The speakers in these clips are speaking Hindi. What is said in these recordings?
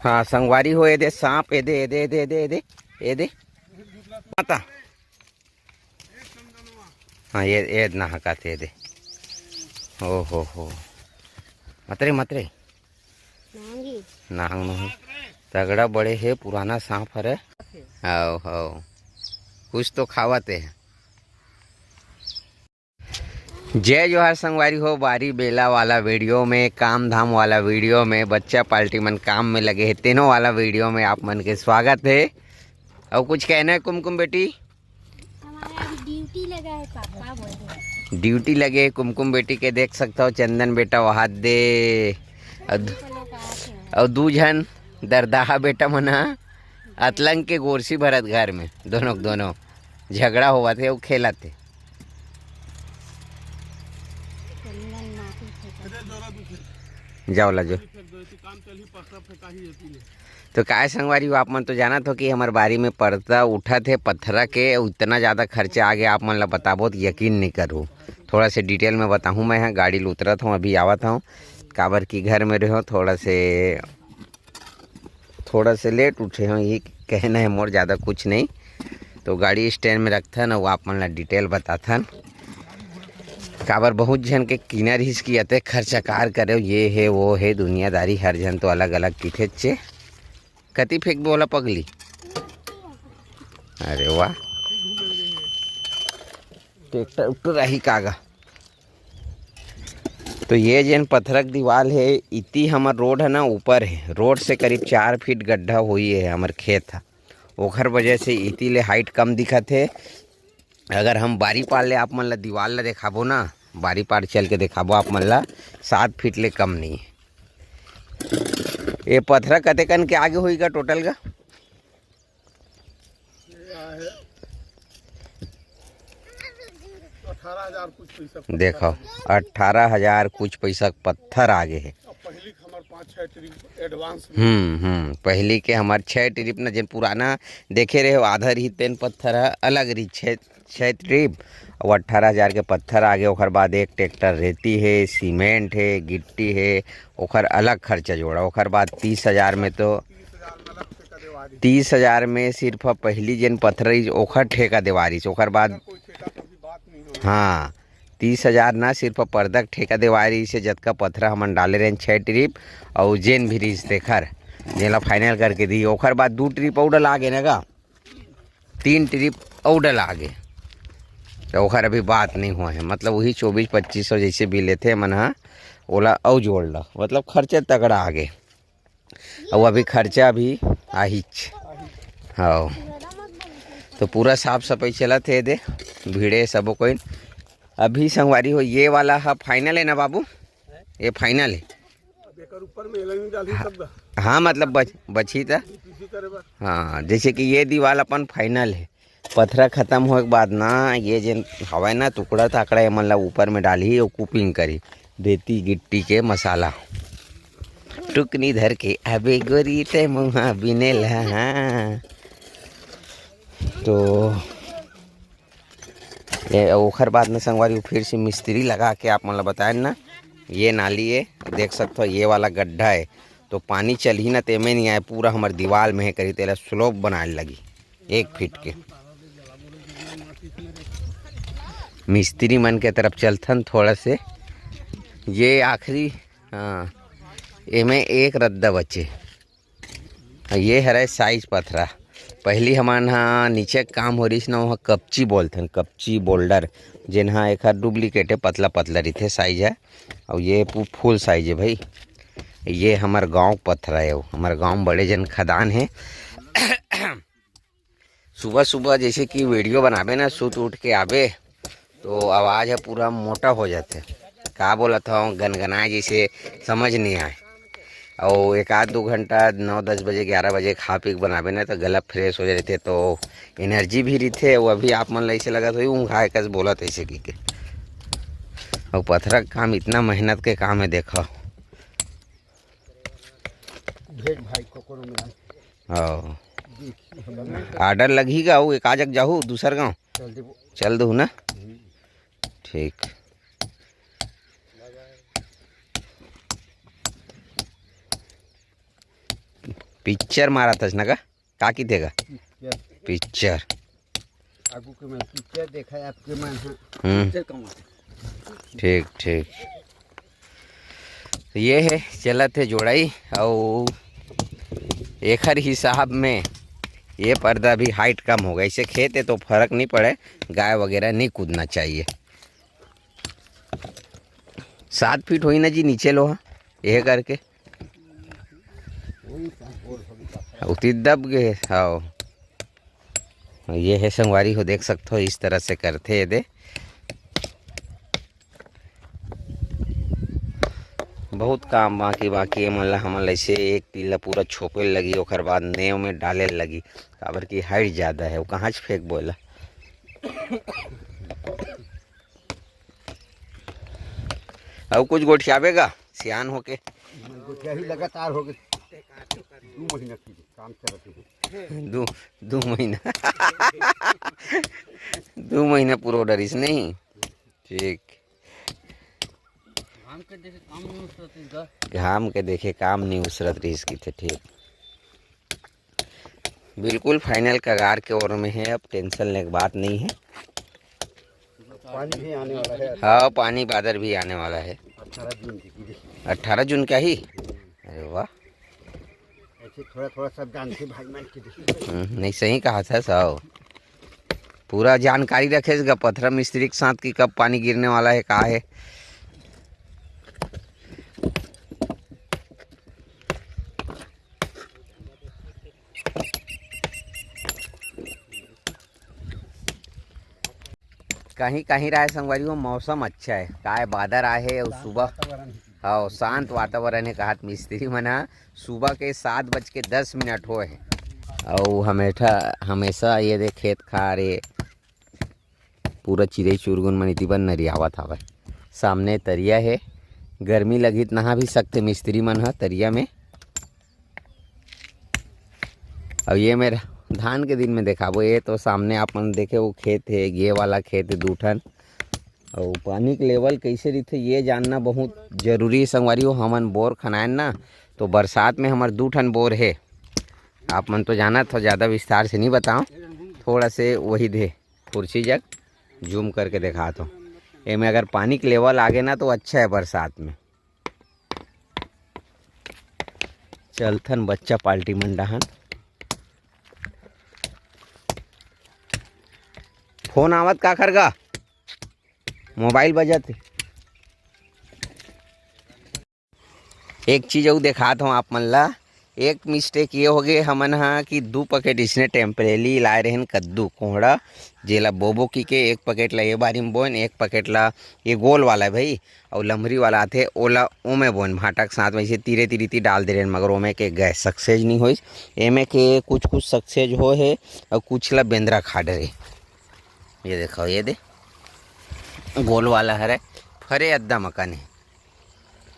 हाँ संगवारी हो ये दे सांप ये दे ये दे ये दे ये दे ये दे ये दे माता हाँ ये ना हकाते ये दे ओ हो मतरे मतरे नाहंग नहीं तगड़ा बड़े है पुराना सांप हरे हाओ हाओ कुछ तो खावाते हैं। जय जोहार संगवारी हो बारी बेला वाला वीडियो में काम धाम वाला वीडियो में बच्चा पार्टी मन काम में लगे है तीनों वाला वीडियो में आप मन के स्वागत है। और कुछ कहना है कुमकुम बेटी? ड्यूटी लगा है पापा बोल रहे ड्यूटी लगे कुमकुम बेटी के देख सकता हो चंदन बेटा वहां दे और दू जन दरदाहा बेटा मना अतलंग के गोरसी भरत घर में दोनों झगड़ा हुआ थे वो खेला थे। जाओ ला जो तो काय संगवारी आप मन तो जाना तो कि हमारे बारी में पड़ता उठा थे पत्थरा के उतना ज़्यादा खर्चा आ गया आप मन ला बताबो तो यकीन नहीं करूँ। थोड़ा से डिटेल में बताऊँ मैं यहाँ गाड़ी में उतरत हूँ अभी आवत हूँ काबर की घर में रहो थोड़ा से लेट उठे हूँ ये कहना है मोर ज़्यादा कुछ नहीं। तो गाड़ी स्टैंड में रखथन और आप मन ला डिटेल बताथन काबर बहुत जन के किनर हिचकी अते खर्चा कार करे ये है वो है दुनियादारी हर जन तो अलग अलग किथे चे कति फेंक बोला पगली। अरे वाह ट्रैक्टर उठ रही कागा। तो ये जन पत्थरक दीवार है इतनी हमार रोड है ना ऊपर है रोड से करीब 4 फीट गड्ढा हुई है हमार खेत था ओखर वजह से इतनी ले हाइट कम दिखत है। अगर हम बारी पार ले आप मन ला दीवार ला देखाबो ना बारी पार चल के देखाबो आप मन ला 7 फीट ले कम नहीं है। ये पत्थर कतेकन के आगे होगा टोटल का? देखो 18,000 कुछ पैसा पत्थर आगे है। पहली के हमार 6 ट्रिप ना जिन पुराना देखे रहे हो आधा रही तेन पत्थर है अलग रही 6 ट्रिप और 18,000 के पत्थर आगे ओखर बाद एक ट्रैक्टर रेती है सीमेंट है गिट्टी है ओखर अलग खर्चा जोड़ा ओखर बाद 30,000 में तो 30,000 में सिर्फ पहली जन पत्थर ओखर ठेका देवारी ओखर बाद हाँ 30,000 ना सिर्फ पर्दक ठेका देवारी से जतका पत्थर हमन डाले रहे 6 ट्रिप और जेन भी रिस देखर जेला फाइनल करके दी ओखर बाद 2 ट्रिप और डला आगे ना 3 ट्रिप और डला आगे तो ओखर अभी बात नहीं हुआ है मतलब वही 24-2500 जैसे भी लेते मन हा ओला और जोड़ ला मतलब खर्चा तगड़ा आगे और अभी खर्चा भी आहिच हाँ। तो पूरा साफ सफाई चला थे दे भीड़े सबो कोई अभी संगवारी हो ये वाला हा फाइनल है ना बाबू ये फाइनल है हाँ मतलब बची था हाँ जैसे कि ये दीवार अपन फाइनल है पत्थरा खत्म होने के बाद ना ये जन हवा ना टुकड़ा ताकड़ा मन ला ऊपर में डाली और कुपिंग करी देती गिट्टी के मसाला टुकनी धर के अबे गोरी ते मुहा बिने ला। तो ये ओखर बाद में संगवारी फिर से मिस्त्री लगा के आप मतलब बताएं ना ये नाली है देख सकते हो ये वाला गड्ढा है तो पानी चल ही ना तेमे नहीं आए पूरा हमारे दीवार में है करी तेरा स्लोप बनाने लगी 1 फीट के मिस्त्री मन के तरफ चलथन थोड़ा से ये आखिरी हाँ एमें एक रद्दा बचे ये हरे साइज पत्थरा पहली हमान हाँ नीचे काम हो रही ना वहाँ कपची बोलते कपची बोल्डर जिन हाँ एक डुप्लीकेट है पतला पतला रही साइज है और ये फुल साइज है भाई। ये हमारे गांव पत्थर है वो हमारे गांव बड़े जन खदान है। सुबह सुबह जैसे कि वीडियो बनाबे ना सुत उठ के आबे तो आवाज़ है पूरा मोटा हो जाते का बोला था गनगनाए जैसे समझ नहीं आए और 1-2 घंटा 9-10 बजे 11 बजे खा पी के बनाबे ना तो गला फ्रेश हो जाते तो एनर्जी भी रही थे वो अभी आप मन ऐसे लगा तो ऊँघ आए कैसे बोला ऐसे की के और पत्थर का काम इतना मेहनत के काम है देखो आर्डर लगेगा वो एक आजक जाहू दूसर गाँव चल दू ना ठीक। पिक्चर मारा था ना का की देगा पिक्चर पिक्चर आगू के मैं पिक्चर देखा है आपके मन हाँ हम्म ठीक ठीक ये है चलत है जोड़ाई और एक हर हिसाब में ये पर्दा भी हाइट कम होगा। इसे खेत है तो फर्क नहीं पड़े, गाय वगैरह नहीं कूदना चाहिए। 7 फीट हुई ना जी नीचे लोहा ये करके उती दब गए। हाँ ये है संगवारी हो, देख सकते हो इस तरह से करते ये दे। बहुत काम बाकी बाकी मतलब हमल ऐसे एक टीला पूरा छोपे लगी ओकर बाद नेव में डाले लगी काबर की हाइट ज़्यादा है। वो कहाँ से फेंक बोला अब कुछ गोठियाबेगा सियान होके ही लगातार हो गए 2 महीना की काम चलते दो महीना 2 महीना पूरा डरिस नहीं ठीक। घाम के देखे काम नहीं उसरत रही इसकी थे ठीक। बिल्कुल फाइनल कगार के ओर में है, अब टेंशन लेने की बात नहीं है। पानी भी आने वाला है। हाँ पानी बादल भी आने वाला है 18 जून की 18 जून का ही। अरे वाह ऐसे थोड़ा थोड़ा सब जानते भाई मान के नहीं सही कहा था साहब, पूरा जानकारी रखेगा पत्थर मिस्त्री के साथ कि कब पानी गिरने वाला है कहाँ है। कहीं कहीं रहा है संगवारी हो मौसम अच्छा है का है बादल आए है और सुबह हाँ शांत वातावरण है। कहा मिस्त्री मना सुबह के 7:10 हो है और हमेशा ये दे खेत खा रहे पूरा चिड़ई चुरगुन मनीति बन नरियावा था। सामने तरिया है, गर्मी लगी तो नहा भी सकते मिस्त्री मन है तरिया में। अब ये मेरा धान के दिन में देखा वो ये तो सामने आप मन देखे वो खेत है, ये वाला खेत है 2 ठन। और पानी के लेवल कैसे रहते ये जानना बहुत जरूरी है संगवारी हो। हमन बोर खनाएन ना तो बरसात में हमारे 2 ठन बोर है। आप मन तो जाना तो ज़्यादा विस्तार से नहीं बताऊँ, थोड़ा से वही दे कुर्सी जग जूम करके दिखा तो ये में अगर पानी के लेवल आगे ना तो अच्छा है बरसात में। चलथन बच्चा पाल्टी मंडाहन फोन आवत का खरगा मोबाइल बजत। एक चीज़ और दिखाता हूँ आप मन ला। एक मिस्टेक ये हो गए हमन हाँ कि 2 पैकेट इसने टेम्परेली लाए रहन कद्दू कोहड़ा जेला बोबो की के 1 पैकेट ला ये बारी में बोन 1 पैकेट ला ये गोल वाला है भाई और लम्हरी वाला आते ओला ओमे बोन भाटा के साथ वैसे तीरे तीरी डाल दे रहे मगर ओमे के गैस सक्सेज नहीं हो। एमे के कुछ सक्सेज हो है और कुछ ला बेंद्रा खा डरे। ये देखो ये दे गोल वाला है फरे अद्दा मकान है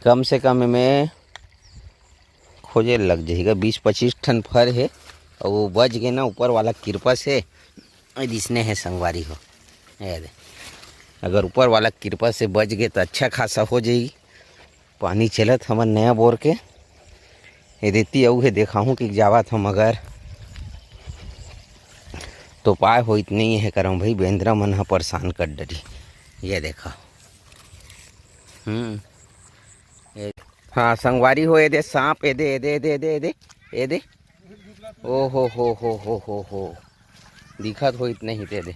कम से कम में खोजे लग जाएगा 20-25 ठन फर है और वो बच गए ना ऊपर वाला कृपा से जिसने है संगवारी हो। ये दे अगर ऊपर वाला कृपा से बच गए तो अच्छा खासा हो जाएगी। पानी चलत हमन नया बोर के ये देती अऊ है देखा हूँ कि जावत हम अगर तो पाए हो इतनी है करम भाई बेंद्रा मन परेशान कर डरी। ये देखा हाँ संगवारी हो ये दे सांप ये दे ये दे ये दे ये दे ये दे ये दे ओ हो दिखत हो इतने ही दे दे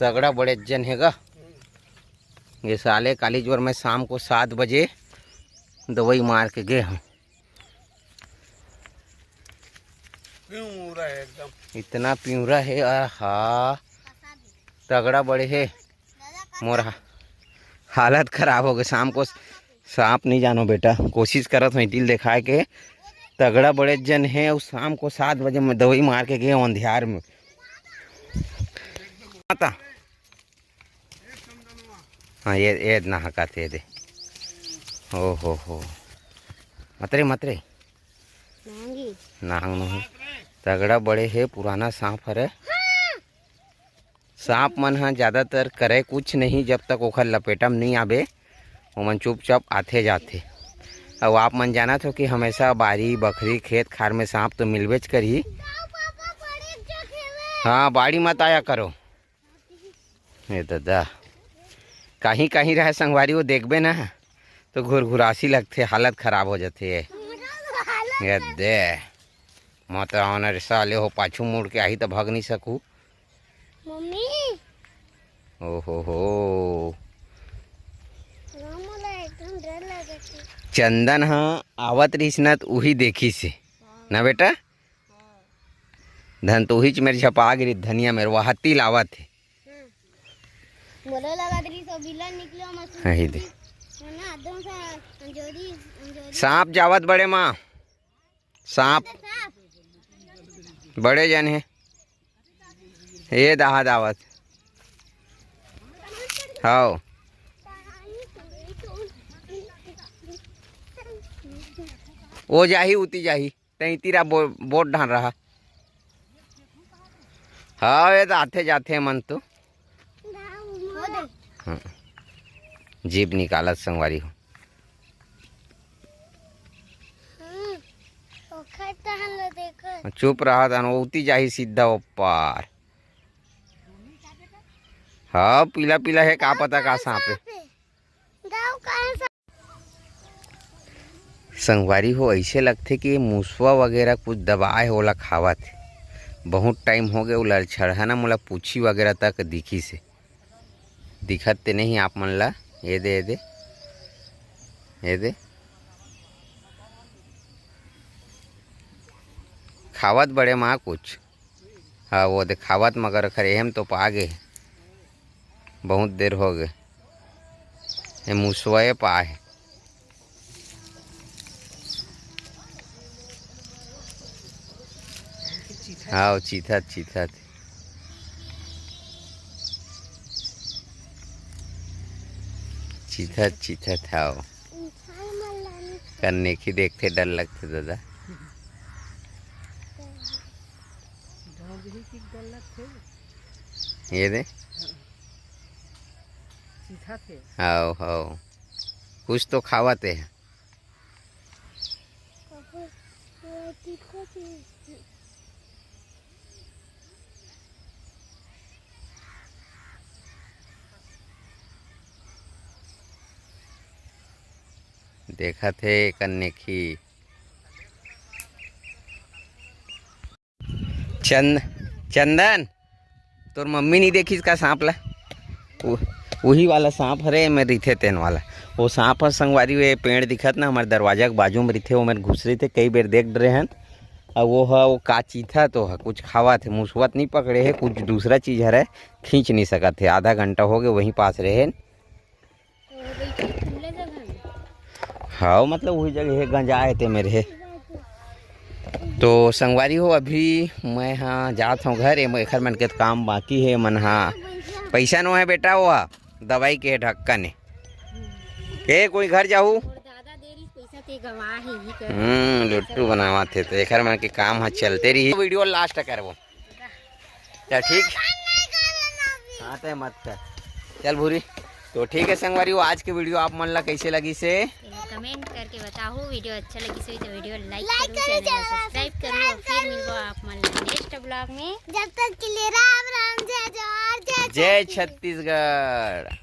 तगड़ा बड़े जन हैगा। ये साले कालीजोर में शाम को 7 बजे दवाई मार के गए हम। इतना प्यूरा है आहा तगड़ा बड़े है मोर हालत खराब हो गई। शाम को सांप नहीं जानो बेटा कोशिश करत हूँ दिल दिखाए के तगड़ा बड़े जन है और शाम को 7 बजे में दवाई मार के गए अंधियार में। हाँ ये नहाका थे दे ओ हो मतरे नहांग नहीं तगड़ा बड़े है पुराना सांप है। सांप मन हाँ ज़्यादातर करे कुछ नहीं जब तक ओखर लपेटा में नहीं आबे ओमन चुपचाप आते जाते। और आप मन जाना हो कि हमेशा बारी बकरी खेत खार में सांप तो मिलबेच करी। हाँ बाड़ी मत आया करो। ये दादा कहीं कहीं रहे संगवारी वो देखबे ना तो घुरघुरासी लगते, हालत खराब हो जाती है। ये दे मत ऑनर साले हो, पाछू मुड़ के आई तो भाग नहीं सकूँ। मम्मी ओहो हो चंदन हाँ आवत रहीस ना तो वही देखी से ना बेटा। धन तो ही मेरे छपा गिरी धनिया मेरे वह हत्ती लावत है। मोला लगा दरी सब बिला निकलो मत यही दे ना एकदम सा अंजोरी सांप जावत बड़े माँ, सांप बड़े जन है ये दहा दावत। हाँ वो जाही उती जाही तई तीरा बोट ढान रहा। हाँ ये तो आते जाते मन तो हाँ। जीप निकालत संगवारी हो। चुप रहा था उती जाही सीधा ऊपर। हाँ पीला पीला है का पता का सांप है। संगवारी हो ऐसे लगते कि मूसवा वगैरह कुछ दबाए होला खावत है। बहुत टाइम हो गया उलर छड़हा ना मोला पूछी वगैरह तक दिखी से दिखत ते नहीं आप मन ला। ये दे ये दे ये दे खावत बड़े माँ कुछ। हाँ वो दे खावत मगर खरे हम तो पा गए बहुत देर हो गए। ये मूसवा पा है। हाँ चीथा चीथा चीथा चीथा था वो करने की देखते डर लगते दादा। ये दे हाँ हाँ कुछ तो खावाते हैं। देखा थे करने की चंदन तोर मम्मी नहीं देखी इसका सांप ला वही वाला सांप हरे मैं रिथे तेन वाला वो सांप संगवारी वे पेड़ दिखत ना हमारे दरवाजा के बाजू में रिथे वो मेरे घुस रही थे कई बार देख रहे हैं। और वो है वो का चीथा तो है कुछ खावा थे मुसवत नहीं पकड़े है कुछ दूसरा चीज हरे खींच नहीं सका थे। आधा घंटा हो गए वहीं पास रहे। हाँ मतलब वही जगह है गंजाए थे मेरे। तो संगवारी हो अभी मैं हाँ जात हूँ घर एखर मन के काम बाकी है मन। हाँ पैसा नो है बेटा वो दवाई के ढक्कन है के कोई घर जाऊ लुट्टू बनावा थे तो एखर मन के काम हाँ चलते रही। वीडियो लास्ट करबो चल ठीक हाँ तो मत कर चल भूरी। तो ठीक है संगवारी वो आज के वीडियो आप मन ला कैसे लगी से कमेंट करके बताओ। वीडियो अच्छा लगी से तो वीडियो लाइक करो, चैनल को सब्सक्राइब करो और फिर मिलबो आप मन नेक्स्ट ब्लॉग में। जब तक के लिए राम राम जय जवाहर जय जय छत्तीसगढ़।